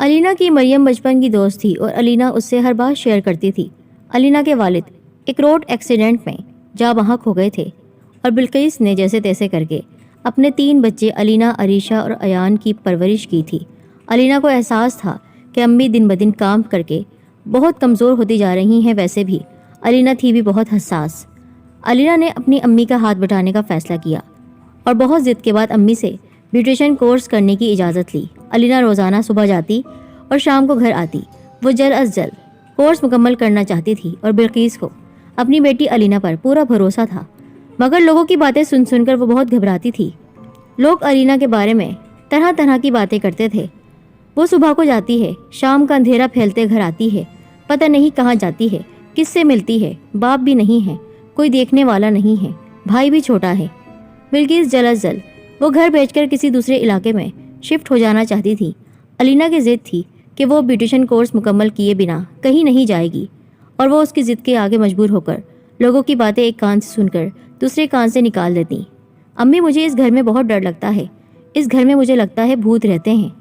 अलीना की मरियम बचपन की दोस्त थी और अलीना उससे हर बात शेयर करती थी। अलीना के वालिद एक रोड एक्सीडेंट में जा वहाँ खो गए थे और बिल्किस ने जैसे तैसे करके अपने 3 बच्चे अलीना, अरीशा और अयान की परवरिश की थी। अलीना को एहसास था कि अम्मी दिन ब दिन काम करके बहुत कमज़ोर होती जा रही हैं। वैसे भी अलीना थी भी बहुत हसास। अलीना ने अपनी अम्मी का हाथ बटाने का फ़ैसला किया और बहुत ज़िद के बाद अम्मी से ब्यूटिशियन कोर्स करने की इजाज़त ली। अलीना रोज़ाना सुबह जाती और शाम को घर आती। वो जल्द अज जल्द कोर्स मुकम्मल करना चाहती थी और बिल्किस को अपनी बेटी अलीना पर पूरा भरोसा था, मगर लोगों की बातें सुन सुनकर वो बहुत घबराती थी। लोग अलीना के बारे में तरह तरह की बातें करते थे। वो सुबह को जाती है, शाम का अंधेरा फैलते घर आती है, पता नहीं कहाँ जाती है, किससे मिलती है। बाप भी नहीं है, कोई देखने वाला नहीं है, भाई भी छोटा है। बिल्किस जल्द जल्द वो घर बेचकर किसी दूसरे इलाके में शिफ्ट हो जाना चाहती थी। अलीना की जिद थी कि वो ब्यूटिशियन कोर्स मुकम्मल किए बिना कहीं नहीं जाएगी और वो उसकी ज़िद के आगे मजबूर होकर लोगों की बातें एक कान से सुनकर दूसरे कान से निकाल देती। अम्मी, मुझे इस घर में बहुत डर लगता है, इस घर में मुझे लगता है भूत रहते हैं।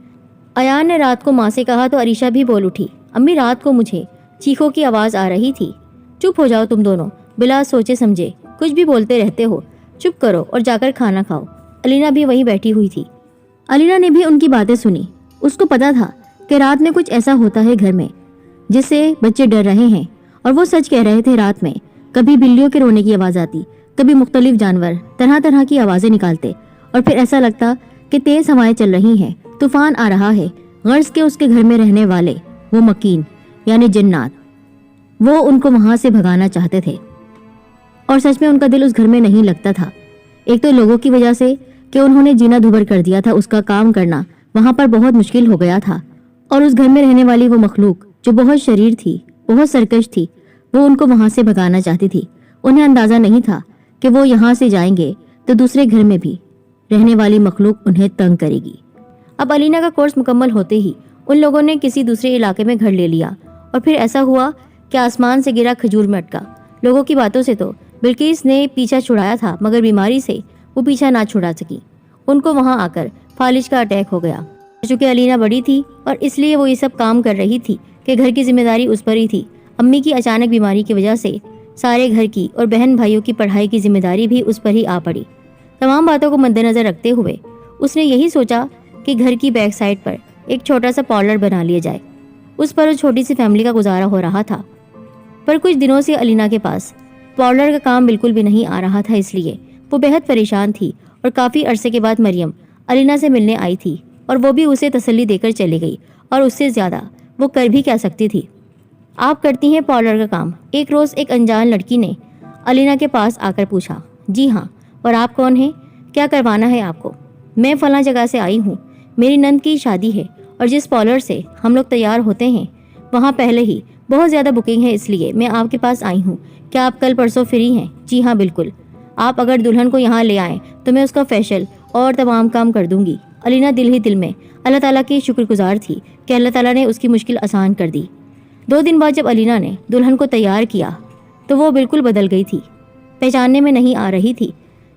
अयान ने रात को माँ से कहा तो अरीशा भी बोल उठी, अम्मी रात को मुझे चीखों की आवाज़ आ रही थी। चुप हो जाओ तुम दोनों, बिला सोचे समझे कुछ भी बोलते रहते हो, चुप करो और जाकर खाना खाओ। अलीना भी वहीं बैठी हुई थी। अलीना ने भी उनकी बातें सुनी। उसको पता था कि रात में कुछ ऐसा होता है घर में जिससे बच्चे डर रहे हैं, और वो सच कह रहे थे। रात में कभी बिल्लियों के रोने की आवाज़ आती, कभी मुख्तलिफ जानवर तरह तरह की आवाज़ें निकालते, और फिर ऐसा लगता कि तेज़ हवाएं चल रही हैं, तूफान आ रहा है। गर्ज के उसके घर में रहने वाले वो मकीन यानी जिन्नात, वो उनको वहाँ से भगाना चाहते थे, और सच में उनका दिल उस घर में नहीं लगता था। एक तो लोगों की वजह से कि उन्होंने जीना दुभर कर दिया था, उसका काम करना वहाँ पर बहुत मुश्किल हो गया था, और उस घर में रहने वाली वो मखलूक जो बहुत शरीर थी, बहुत सरकश थी, वो उनको वहाँ से भगाना चाहती थी। उन्हें अंदाज़ा नहीं था कि वो यहाँ से जाएंगे तो दूसरे घर में भी रहने वाली मखलूक उन्हें तंग करेगी। अब अलीना का कोर्स मुकम्मल होते ही उन लोगों ने किसी दूसरे इलाके में घर ले लिया, और फिर ऐसा हुआ कि आसमान से गिरा खजूर में अटका। लोगों की बातों से तो बिल्किस ने पीछा छुड़ाया था, मगर बीमारी से वो पीछा ना छुड़ा सकी। उनको वहाँ आकर फालिज का अटैक हो गया। चूँकि अलीना बड़ी थी और इसलिए वो ये सब काम कर रही थी कि घर की जिम्मेदारी उस पर ही थी। अम्मी की अचानक बीमारी की वजह से सारे घर की और बहन भाइयों की पढ़ाई की जिम्मेदारी भी उस पर ही आ पड़ी। तमाम बातों को मद्देनज़र रखते हुए उसने यही सोचा कि घर की बैक साइड पर एक छोटा सा पार्लर बना लिया जाए। उस पर उस छोटी सी फैमिली का गुजारा हो रहा था, पर कुछ दिनों से अलीना के पास पार्लर का काम बिल्कुल भी नहीं आ रहा था, इसलिए वो बेहद परेशान थी। और काफ़ी अरसे के बाद मरियम अलीना से मिलने आई थी, और वो भी उसे तसल्ली देकर चली गई, और उससे ज़्यादा वो कर भी क्या सकती थी। आप करती हैं पार्लर का काम? एक रोज़ एक अनजान लड़की ने अलीना के पास आकर पूछा। जी हाँ, और आप कौन हैं? क्या करवाना है आपको? मैं फ़लाँ जगह से आई हूँ, मेरी नंद की शादी है, और जिस पार्लर से हम लोग तैयार होते हैं वहाँ पहले ही बहुत ज़्यादा बुकिंग है, इसलिए मैं आपके पास आई हूँ। क्या आप कल परसों फ्री हैं? जी हाँ बिल्कुल। आप अगर दुल्हन को यहाँ ले आएँ तो मैं उसका फेशियल और तमाम काम कर दूँगी। अलीना दिल ही दिल में अल्लाह ताला की शुक्रगुजार थी कि अल्लाह ताला ने उसकी मुश्किल आसान कर दी। 2 दिन बाद जब अलीना ने दुल्हन को तैयार किया तो वो बिल्कुल बदल गई थी। पहचानने में नहीं आ रही थी,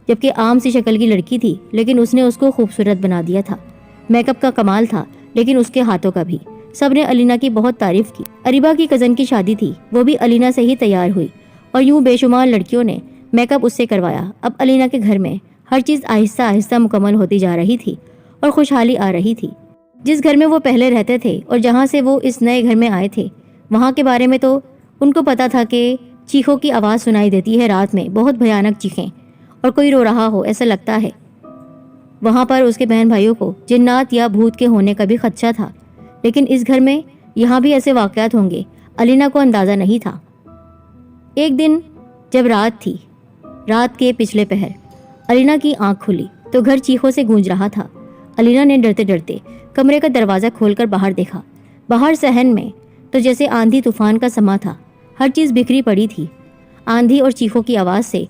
जबकि आम सी शक्ल की लड़की थी, लेकिन उसने उसको खूबसूरत बना दिया था। मेकअप का कमाल था, लेकिन उसके हाथों का भी। सबने अलीना की बहुत तारीफ की। अरीबा की कज़न की शादी थी, वो भी अलीना से ही तैयार हुई, और यूं बेशुमार लड़कियों ने मेकअप उससे करवाया। अब अलीना के घर में हर चीज़ आहिस्ता आहिस्ता मुकम्मल होती जा रही थी और खुशहाली आ रही थी। जिस घर में वो पहले रहते थे और जहाँ से वो इस नए घर में आए थे, वहाँ के बारे में तो उनको पता था कि चीखों की आवाज़ सुनाई देती है रात में, बहुत भयानक चीखें, और कोई रो रहा हो ऐसा लगता है। वहाँ पर उसके बहन भाइयों को जिन्नात या भूत के होने का भी खदशा था, लेकिन इस घर में यहाँ भी ऐसे वाक़यात होंगे अलीना को अंदाज़ा नहीं था। एक दिन जब रात थी, रात के पिछले पहर अलीना की आंख खुली तो घर चीखों से गूंज रहा था। अलीना ने डरते डरते कमरे का दरवाज़ा खोलकर बाहर देखा। बाहर सहन में तो जैसे आंधी तूफान का समा था, हर चीज़ बिखरी पड़ी थी। आंधी और चीखों की आवाज़ से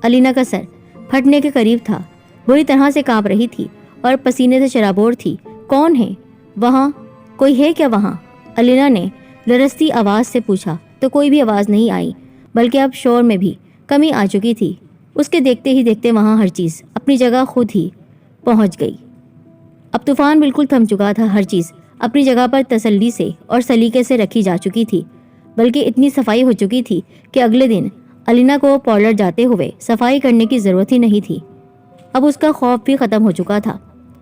अलीना का सर फटने के करीब था, बुरी तरह से कांप रही थी और पसीने से शराबोर थी। कौन है वहाँ? कोई है क्या वहाँ? अलीना ने लरसती आवाज़ से पूछा तो कोई भी आवाज़ नहीं आई, बल्कि अब शोर में भी कमी आ चुकी थी। उसके देखते ही देखते वहाँ हर चीज़ अपनी जगह खुद ही पहुँच गई। अब तूफान बिल्कुल थम चुका था, हर चीज़ اپنی جگہ پر تسلی سے اور سلیقے سے رکھی جا چکی تھی، بلکہ اتنی صفائی ہو چکی تھی کہ اگلے دن الینا کو پارلر جاتے ہوئے صفائی کرنے کی ضرورت ہی نہیں تھی۔ اب اس کا خوف بھی ختم ہو چکا تھا۔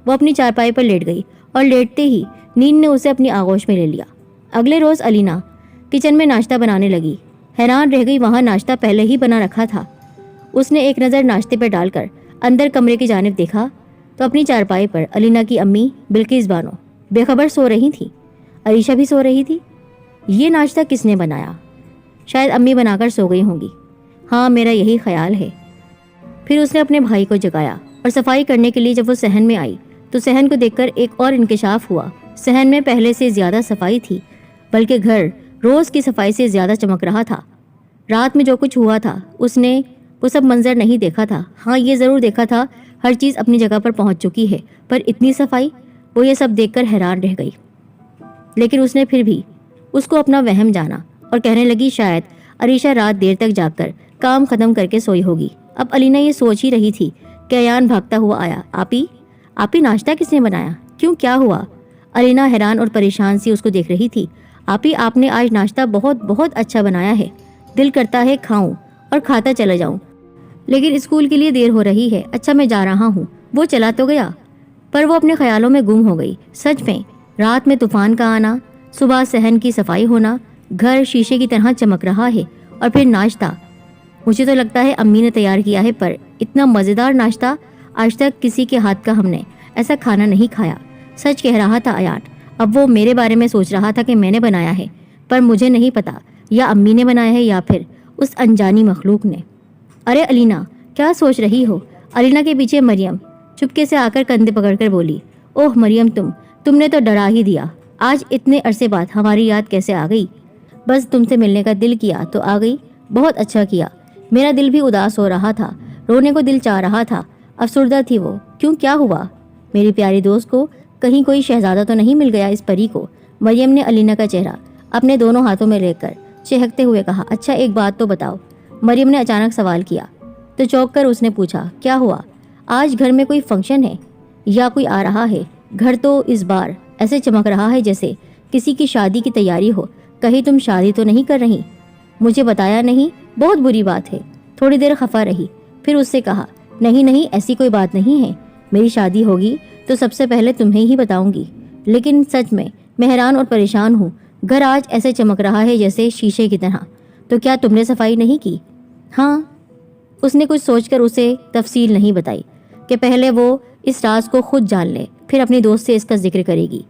وہ اپنی چارپائی پر لیٹ گئی اور لیٹتے ہی نیند نے اسے اپنی آغوش میں لے لیا۔ اگلے روز الینا کچن میں ناشتہ بنانے لگی۔ حیران رہ گئی، وہاں ناشتہ پہلے ہی بنا رکھا تھا۔ اس نے ایک نظر ناشتے پر ڈال کر اندر کمرے کی جانب دیکھا تو اپنی چارپائی پر الینا کی امی بلقیس بانو بے خبر سو رہی تھی۔ عریشہ بھی سو رہی تھی۔ یہ ناشتہ کس نے بنایا؟ شاید امی بنا کر سو گئی ہوں گی۔ ہاں، میرا یہی خیال ہے۔ پھر اس نے اپنے بھائی کو جگایا اور صفائی کرنے کے لیے جب وہ صحن میں آئی تو صحن کو دیکھ کر ایک اور انکشاف ہوا۔ صحن میں پہلے سے زیادہ صفائی تھی، بلکہ گھر روز کی صفائی سے زیادہ چمک رہا تھا۔ رات میں جو کچھ ہوا تھا اس نے وہ سب منظر نہیں دیکھا تھا۔ ہاں، یہ ضرور دیکھا تھا ہر چیز اپنی جگہ پر پہنچ چکی ہے، پر اتنی صفائی؟ وہ یہ سب دیکھ کر حیران رہ گئی، لیکن اس نے پھر بھی اس کو اپنا وہم جانا اور کہنے لگی شاید عریشہ رات دیر تک جاگ کر کام ختم کر کے سوئی ہوگی۔ اب الینا یہ سوچ ہی رہی تھی کہ ایان بھاگتا ہوا آیا۔ آپی ناشتہ کس نے بنایا؟ کیوں، کیا ہوا؟ الینا حیران اور پریشان سی اس کو دیکھ رہی تھی۔ آپ نے آج ناشتہ بہت بہت اچھا بنایا ہے، دل کرتا ہے کھاؤں اور کھاتا چلا جاؤں، لیکن اسکول کے لیے دیر ہو رہی ہے۔ اچھا، میں جا رہا ہوں۔ وہ چلا تو گیا، پر وہ اپنے خیالوں میں گم ہو گئی۔ سچ میں رات میں طوفان کا آنا، صبح صحن کی صفائی ہونا، گھر شیشے کی طرح چمک رہا ہے، اور پھر ناشتہ۔ مجھے تو لگتا ہے امی نے تیار کیا ہے، پر اتنا مزیدار ناشتہ آج تک کسی کے ہاتھ کا ہم نے ایسا کھانا نہیں کھایا۔ سچ کہہ رہا تھا ایان۔ اب وہ میرے بارے میں سوچ رہا تھا کہ میں نے بنایا ہے، پر مجھے نہیں پتا یا امی نے بنایا ہے یا پھر اس انجانی مخلوق نے۔ ارے الینا، کیا سوچ رہی ہو؟ الینا کے پیچھے مریم چپکے سے آ کر کندھے پکڑ کر بولی۔ اوہ مریم، تم نے تو ڈرا ہی دیا۔ آج اتنے عرصے بعد ہماری یاد کیسے آ گئی؟ بس تم سے ملنے کا دل کیا تو آ گئی۔ بہت اچھا کیا۔ میرا دل بھی اداس ہو رہا تھا، رونے کو دل چاہ رہا تھا، افسردہ تھی وہ۔ کیوں، کیا ہوا؟ میری پیاری دوست کو کہیں کوئی شہزادہ تو نہیں مل گیا اس پری کو؟ مریم نے الینا کا چہرہ اپنے دونوں ہاتھوں میں لے کر چہکتے ہوئے کہا۔ اچھا، ایک بات تو بتاؤ، مریم نے اچانک سوال کیا تو چونک کر اس نے پوچھا، کیا ہوا؟ آج گھر میں کوئی فنکشن ہے یا کوئی آ رہا ہے؟ گھر تو اس بار ایسے چمک رہا ہے جیسے کسی کی شادی کی تیاری ہو۔ کہیں تم شادی تو نہیں کر رہی؟ مجھے بتایا نہیں؟ بہت بری بات ہے۔ تھوڑی دیر خفا رہی، پھر اس سے کہا، نہیں ایسی کوئی بات نہیں ہے، میری شادی ہوگی تو سب سے پہلے تمہیں ہی بتاؤں گی، لیکن سچ میں حیران اور پریشان ہوں۔ گھر آج ایسے چمک رہا ہے جیسے شیشے کی طرح۔ تو کیا تم نے صفائی نہیں کی؟ ہاں۔ اس نے کچھ سوچ کر اسے تفصیل نہیں بتائی کہ پہلے وہ اس راز کو خود جان لے، پھر اپنی دوست سے اس کا ذکر کرے گی۔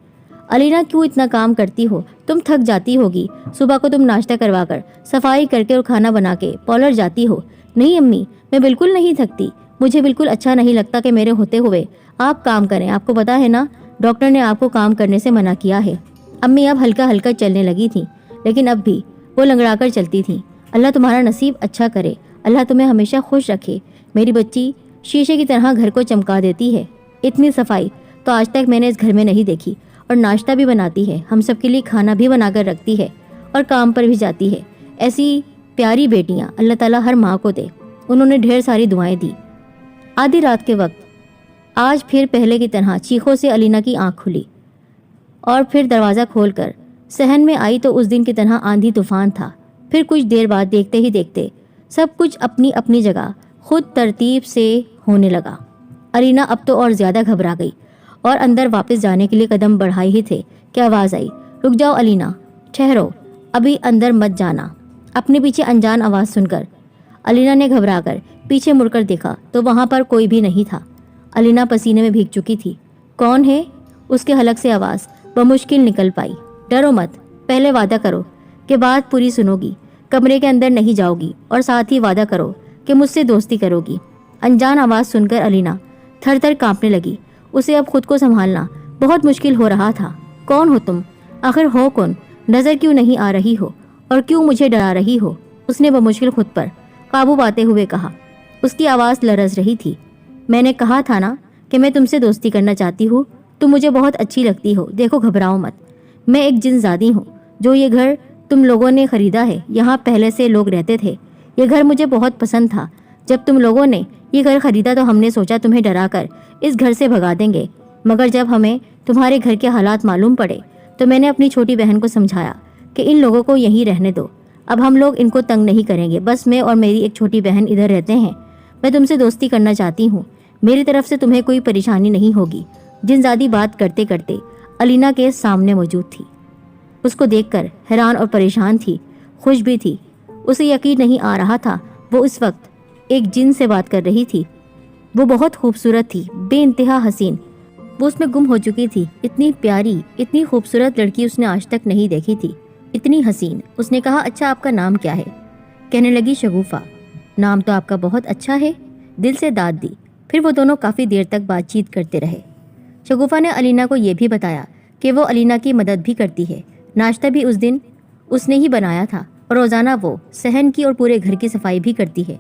الینا، کیوں اتنا کام کرتی ہو؟ تم تھک جاتی ہوگی۔ صبح کو تم ناشتہ کروا کر، صفائی کر کے اور کھانا بنا کے پارلر جاتی ہو۔ نہیں امی، میں بالکل نہیں تھکتی۔ مجھے بالکل اچھا نہیں لگتا کہ میرے ہوتے ہوئے آپ کام کریں۔ آپ کو پتا ہے نا، ڈاکٹر نے آپ کو کام کرنے سے منع کیا ہے۔ امی اب ہلکا ہلکا چلنے لگی تھیں، لیکن اب بھی وہ لنگڑا کر چلتی تھیں۔ اللہ تمہارا نصیب اچھا کرے، اللہ تمہیں ہمیشہ خوش رکھے۔ میری بچی شیشے کی طرح گھر کو چمکا دیتی ہے۔ اتنی صفائی تو آج تک میں نے اس گھر میں نہیں دیکھی، اور ناشتہ بھی بناتی ہے، ہم سب کے لیے کھانا بھی بنا کر رکھتی ہے، اور کام پر بھی جاتی ہے۔ ایسی پیاری بیٹیاں اللہ تعالیٰ ہر ماں کو دے۔ انہوں نے ڈھیر ساری دعائیں دی۔ آدھی رات کے وقت آج پھر پہلے کی طرح چیخوں سے الینا کی آنکھ کھلی، اور پھر دروازہ کھول کر صحن میں آئی تو اس دن کی طرح آندھی طوفان تھا۔ پھر کچھ دیر بعد دیکھتے ہی دیکھتے سب کچھ اپنی اپنی جگہ خود ترتیب سے ہونے لگا۔ الینا اب تو اور زیادہ گھبرا گئی اور اندر واپس جانے کے لیے قدم بڑھائے ہی تھے کہ آواز آئی، رک جاؤ الینا، ٹھہرو، ابھی اندر مت جانا۔ اپنے پیچھے انجان آواز سن کر الینا نے گھبرا کر پیچھے مڑ کر دیکھا تو وہاں پر کوئی بھی نہیں تھا۔ الینا پسینے میں بھیگ چکی تھی۔ کون ہے؟ اس کے حلق سے آواز بمشکل نکل پائی۔ ڈرو مت، پہلے وعدہ کرو کہ بات پوری سنو گی، کمرے کے اندر نہیں جاؤ گی، اور ساتھ ہی وعدہ کرو کہ مجھ سے دوستی کرو گی۔ انجان آواز سن کر الینا تھر تھر کانپنے لگی۔ اسے اب خود کو سنبھالنا بہت مشکل ہو رہا تھا۔ کون ہو تم؟ آخر ہو کون؟ نظر کیوں نہیں آ رہی ہو، اور کیوں مجھے ڈرا رہی ہو؟ اس نے بمشکل خود پر قابو پاتے ہوئے کہا۔ اس کی آواز لرز رہی تھی۔ میں نے کہا تھا نا کہ میں تم سے دوستی کرنا چاہتی ہوں، تم مجھے بہت اچھی لگتی ہو۔ دیکھو، گھبراؤ مت، میں ایک جن زادی ہوں جو یہ گھر تم لوگوں نے خریدا ہے۔ یہاں پہلے سے لوگ رہتے تھے، یہ گھر مجھے بہت پسند تھا۔ جب تم لوگوں نے یہ گھر خریدا تو ہم نے سوچا تمہیں ڈرا کر اس گھر سے بھگا دیں گے، مگر جب ہمیں تمہارے گھر کے حالات معلوم پڑے तो मैंने अपनी छोटी बहन को समझाया कि इन लोगों को यहीं रहने दो, अब हम लोग इनको तंग नहीं करेंगे, बस मैं और मेरी एक छोटी बहन इधर रहते हैं। मैं तुमसे दोस्ती करना चाहती हूँ, मेरी तरफ से तुम्हें कोई परेशानी नहीं होगी। जिनजादी बात करते करते अलीना के सामने मौजूद थी। उसको देखकर हैरान और परेशान थी, खुश भी थी। उसे यकीन नहीं आ रहा था वो इस वक्त एक जिन से बात कर रही थी। वो बहुत खूबसूरत थी, बेइंतहा हसीन। वो उसमें गुम हो चुकी थी। इतनी प्यारी, इतनी खूबसूरत लड़की उसने आज तक नहीं देखी थी, इतनी हसीन। उसने कहा, अच्छा आपका नाम क्या है? कहने लगी, शगुफा। नाम तो आपका बहुत अच्छा है, दिल से दाद दी। फिर वो दोनों काफ़ी देर तक बातचीत करते रहे। शगुफा ने अलीना को ये भी बताया कि वो अलीना की मदद भी करती है। नाश्ता भी उस दिन उसने ही बनाया था और रोज़ाना वो सहन की और पूरे घर की सफाई भी करती है।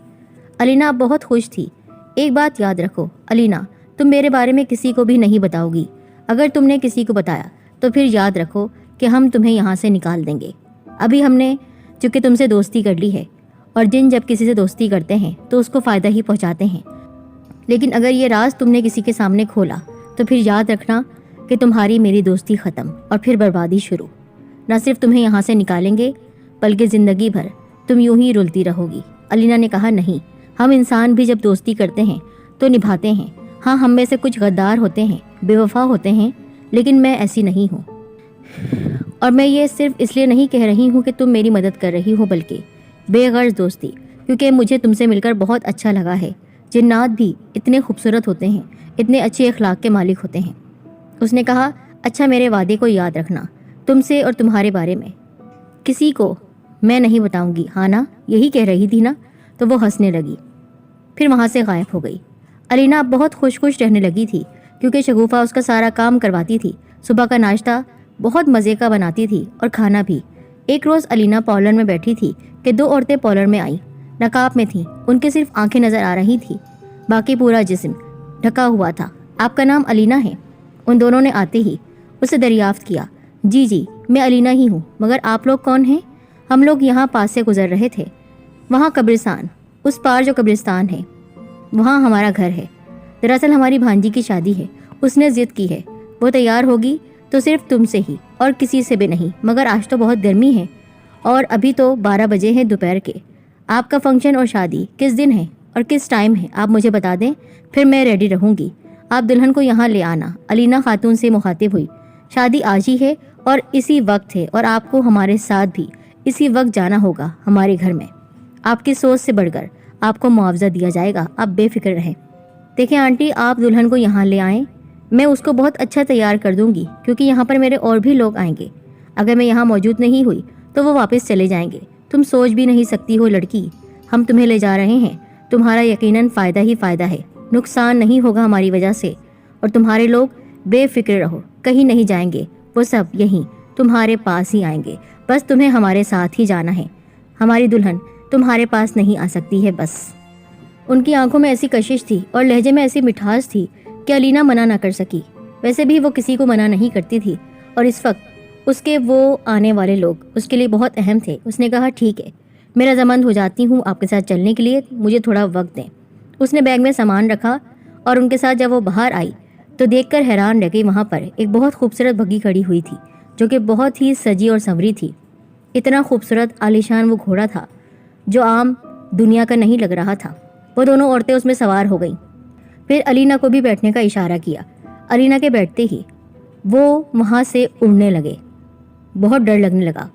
अलीना अब बहुत खुश थी। एक बात याद रखो अलीना, तुम मेरे बारे में किसी को भी नहीं बताओगी। अगर तुमने किसी को बताया तो फिर याद रखो कि हम तुम्हें यहाँ से निकाल देंगे। अभी हमने चूँकि तुमसे दोस्ती कर ली है, और जिन जब किसी से दोस्ती करते हैं तो उसको फ़ायदा ही पहुँचाते हैं। लेकिन अगर ये राज तुमने किसी के सामने खोला तो फिर याद रखना कि तुम्हारी मेरी दोस्ती ख़त्म और फिर बर्बादी शुरू। न सिर्फ तुम्हें यहाँ से निकालेंगे बल्कि ज़िंदगी भर तुम यूं ही रुलती रहोगी। अलीना ने कहा, नहीं, हम इंसान भी जब दोस्ती करते हैं तो निभाते हैं। हाँ, हम में से कुछ गद्दार होते हैं, बेवफा होते हैं, लेकिन मैं ऐसी नहीं हूँ। और मैं ये सिर्फ इसलिए नहीं कह रही हूँ कि तुम मेरी मदद कर रही हो, बल्कि बेगर्ज दोस्ती, क्योंकि मुझे तुमसे मिलकर बहुत अच्छा लगा है। जिन्नात भी इतने खूबसूरत होते हैं, इतने अच्छे अखलाक के मालिक होते हैं। उसने कहा, अच्छा मेरे वादे को याद रखना, तुमसे और तुम्हारे बारे में किसी को मैं नहीं बताऊंगी, हाँ ना? यही कह रही थी ना? तो वो हंसने लगी, फिर वहाँ से गायब हो गई। अलीना अब बहुत खुश खुश रहने लगी थी क्योंकि शगुफा उसका सारा काम करवाती थी। सुबह का नाश्ता बहुत मज़े का बनाती थी और खाना भी। एक रोज़ अलीना पार्लर में बैठी थी कि दो औरतें पार्लर में आईं। नकाब में थीं, उनके सिर्फ आंखें नज़र आ रही थी, बाकी पूरा जिस्म ढका हुआ था। आपका नाम अलीना है? उन दोनों ने आते ही उसे दरियाफ्त किया। जी जी, मैं अलीना ही हूँ, मगर आप लोग कौन हैं? हम लोग यहाँ पास से गुजर रहे थे। वहाँ कब्रिस्तान, उस पार जो कब्रिस्तान है वहाँ हमारा घर है। दरअसल हमारी भांजी की शादी है, उसने ज़िद की है, वो तैयार होगी तो सिर्फ तुमसे ही और किसी से भी नहीं। मगर आज तो बहुत गर्मी है और अभी तो 12 बजे हैं दोपहर के। आपका फंक्शन और शादी किस दिन है और किस टाइम है आप मुझे बता दें, फिर मैं रेडी रहूँगी। आप दुल्हन को यहाँ ले आना। अलीना खातून से मुखातिब हुई। शादी आज ही है और इसी वक्त है, और आपको हमारे साथ भी इसी वक्त जाना होगा हमारे घर में। आपकी सोच से बढ़कर आपको मुआवजा दिया जाएगा, आप बेफिक्र रहें। देखिए आंटी, आप दुल्हन को यहाँ ले आएँ, मैं उसको बहुत अच्छा तैयार कर दूँगी, क्योंकि यहाँ पर मेरे और भी लोग आएंगे। अगर मैं यहाँ मौजूद नहीं हुई तो वो वापस चले जाएंगे। तुम सोच भी नहीं सकती हो लड़की, हम तुम्हें ले जा रहे हैं, तुम्हारा यकीनन फ़ायदा ही फ़ायदा है, नुकसान नहीं होगा हमारी वजह से। और तुम्हारे लोग बेफिक्र रहो, कहीं नहीं जाएंगे, वो सब यहीं तुम्हारे पास ही आएंगे। बस तुम्हें हमारे साथ ही जाना है। हमारी दुल्हन तुम्हारे पास नहीं आ सकती है बस। उनकी आंखों में ऐसी कशिश थी और लहजे में ऐसी मिठास थी कि अलीना मना ना कर सकी। वैसे भी वो किसी को मना नहीं करती थी, और इस वक्त उसके वो आने वाले लोग उसके लिए बहुत अहम थे। उसने कहा, ठीक है, मैं रजामंद हो जाती हूँ आपके साथ चलने के लिए, मुझे थोड़ा वक्त दें। उसने बैग में सामान रखा और उनके साथ जब वो बाहर आई तो देखकर हैरान रह गई। वहाँ पर एक बहुत खूबसूरत बग्घी खड़ी हुई थी जो कि बहुत ही सजी और संवरी थी। इतना खूबसूरत आलीशान वो घोड़ा था जो आम दुनिया का नहीं लग रहा था। वो दोनों औरतें उसमें सवार हो गईं। फिर अलीना को भी बैठने का इशारा किया। अलीना के बैठते ही वो वहाँ से उड़ने लगे। बहुत डर लगने लगा।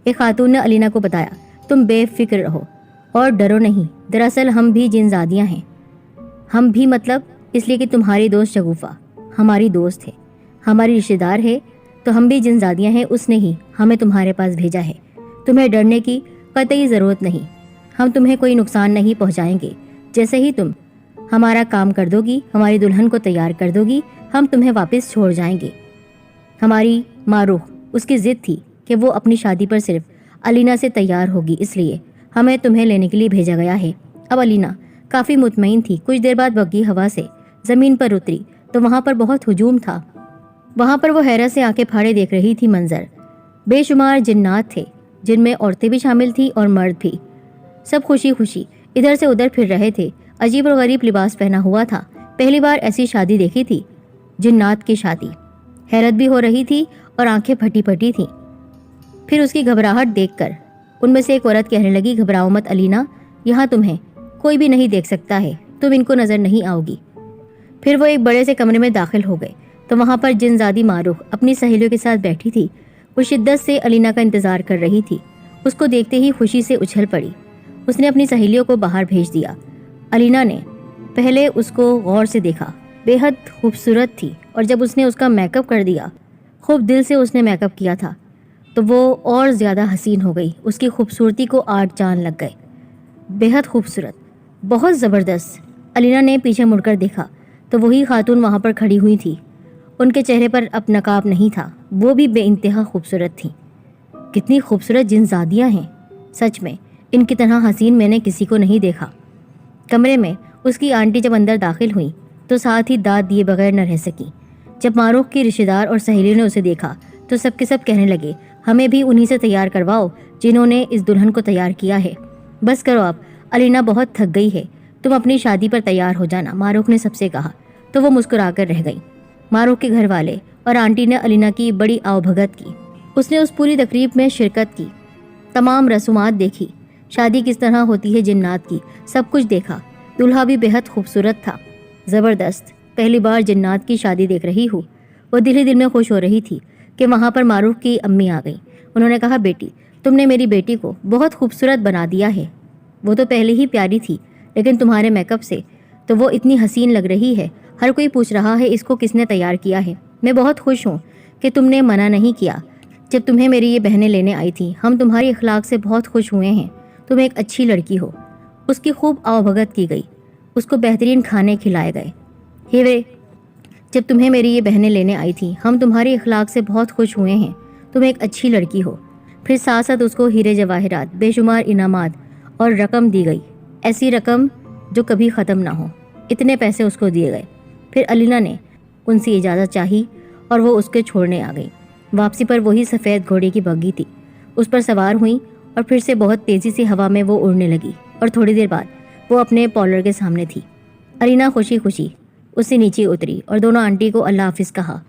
एक खातून ने अलीना को बताया, तुम बेफिक्र रहो और डरो नहीं, दरअसल हम भी जिनजादियाँ हैं। हम भी मतलब इसलिए कि तुम्हारी दोस्त शगुफा हमारी दोस्त है, हमारी रिश्तेदार है, तो हम भी जिनजादियाँ हैं। उसने ही हमें तुम्हारे पास भेजा है। तुम्हें डरने की कतई ज़रूरत नहीं, हम तुम्हें कोई नुकसान नहीं पहुँचाएंगे। जैसे ही तुम हमारा काम कर दोगी, हमारी दुल्हन को तैयार कर दोगी, हम तुम्हें वापस छोड़ जाएंगे। हमारी मारूख उसकी ज़िद थी कि वो अपनी शादी पर सिर्फ अलीना से तैयार होगी, इसलिए हमें तुम्हें लेने के लिए भेजा गया है। अब अलीना काफ़ी मुतमईन थी। कुछ देर बाद बग्घी हवा से ज़मीन पर उतरी तो वहाँ पर बहुत हुजूम था। वहाँ पर वो हैरत से आंखें फाड़े देख रही थी मंजर। बेशुमार जिन्नात थे, जिनमें औरतें भी शामिल थी और मर्द भी। सब खुशी खुशी इधर से उधर फिर रहे थे। अजीब और गरीब लिबास पहना हुआ था। पहली बार ऐसी शादी देखी थी, जिन्नात की शादी। हैरत भी हो रही थी और आंखें फटी फटी थीं। फिर उसकी घबराहट देखकर उनमें से एक औरत कहने लगी, घबराओ मत अलीना, यहाँ तुम्हें कोई भी नहीं देख सकता है, तुम इनको नजर नहीं आओगी। फिर वो एक बड़े से कमरे में दाखिल हो गए तो वहाँ पर जिनजादी मारूख अपनी सहेलियों के साथ बैठी थी। वो शिद्दत से अलीना का इंतजार कर रही थी। उसको देखते ही खुशी से उछल पड़ी। उसने अपनी सहेलियों को बाहर भेज दिया। अलीना ने पहले उसको गौर से देखा, बेहद खूबसूरत थी, और जब उसने उसका मेकअप कर दिया, खूब दिल से उसने मेकअप किया था, तो वो और ज़्यादा हसीन हो गई। उसकी खूबसूरती को आठ चांद लग गए। बेहद खूबसूरत, बहुत ज़बरदस्त। अलीना ने पीछे मुड़कर देखा तो वही खातून वहाँ पर खड़ी हुई थी। उनके चेहरे पर अब नकाब नहीं था, वो भी बेइंतहा खूबसूरत थी। कितनी खूबसूरत जिनजादियाँ हैं, सच में इनकी तरह हसीन मैंने किसी को नहीं देखा। कमरे में उसकी आंटी जब अंदर दाखिल हुई तो साथ ही दाद दिए बगैर न रह सकी। जब मारूख की रिश्तेदार और सहेलियों ने उसे देखा तो सबके सब कहने लगे, हमें भी उन्हीं से तैयार करवाओ जिन्होंने इस दुल्हन को तैयार किया है। बस करो अब, अलीना बहुत थक गई है, तुम अपनी शादी पर तैयार हो जाना, मारूख ने सबसे कहा। तो वो मुस्कुराकर रह गई। मारूख के घर वाले और आंटी ने अलीना की बड़ी आवभगत की। उसने उस पूरी तकरीब में शिरकत की, तमाम रसूमात देखी, शादी किस तरह होती है जिन्नात की, सब कुछ देखा। दूल्हा भी बेहद खूबसूरत था, ज़बरदस्त। पहली बार जिन्नात की शादी देख रही हूँ। वो दिल ही दिल में खुश हो रही थी कि वहाँ पर मारूफ की अम्मी आ गई। उन्होंने कहा, बेटी तुमने मेरी बेटी को बहुत खूबसूरत बना दिया है। वो तो पहले ही प्यारी थी, लेकिन तुम्हारे मेकअप से तो वो इतनी हसीन लग रही है। हर कोई पूछ रहा है इसको किसने तैयार किया है। मैं बहुत खुश हूँ कि तुमने मना नहीं किया जब तुम्हें मेरी ये बहनें लेने आई थी। हम तुम्हारी अखलाक से बहुत खुश हुए हैं, तुम एक अच्छी लड़की हो। उसकी खूब आवभगत की गई, उसको बेहतरीन खाने खिलाए गए। हीरे, जब तुम्हें मेरी ये बहनें लेने आई थी, हम तुम्हारी अखलाक से बहुत खुश हुए हैं, तुम एक अच्छी लड़की हो। फिर साथ साथ उसको हीरे जवाहरात, बेशुमार इनामात और रकम दी गई, ऐसी रकम जो कभी ख़त्म ना हो। इतने पैसे उसको दिए गए। फिर अलीना ने उनसे इजाज़त चाही और वो उसके छोड़ने आ गई। वापसी पर वही सफ़ेद घोड़े की बग्घी थी, उस पर सवार हुई और फिर से बहुत तेज़ी से हवा में वो उड़ने लगी और थोड़ी देर बाद वो अपने पॉलर के सामने थी। अलीना खुशी खुशी उससे नीचे उतरी और दोनों आंटी को अल्लाह हाफिज़ कहा।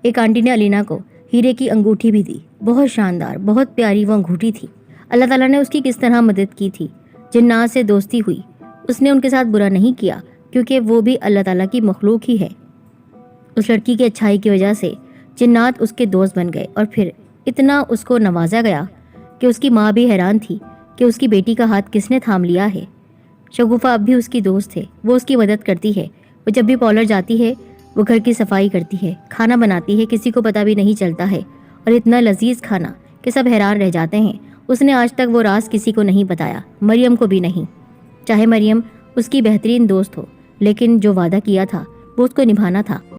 एक आंटी ने अलीना को हीरे की अंगूठी भी दी, बहुत शानदार, बहुत प्यारी वो अंगूठी थी। अल्लाह ताला ने उसकी किस तरह मदद की थी। जिन्नात से दोस्ती हुई, उसने उनके साथ बुरा नहीं किया क्योंकि वो भी अल्लाह ताला की मखलूक ही है। उस लड़की की अच्छाई की वजह से जिन्नात उसके दोस्त बन गए और फिर इतना उसको नवाजा गया कि उसकी माँ भी हैरान थी कि उसकी बेटी का हाथ किसने थाम लिया है। शगुफा अब भी उसकी दोस्त है, वो उसकी मदद करती है। वो जब भी पॉलर जाती है वो घर की सफाई करती है, खाना बनाती है, किसी को पता भी नहीं चलता है, और इतना लजीज खाना कि सब हैरान रह जाते हैं। उसने आज तक वो राज किसी को नहीं बताया, मरियम को भी नहीं। चाहे मरियम उसकी बेहतरीन दोस्त हो, लेकिन जो वादा किया था वो उसको निभाना था।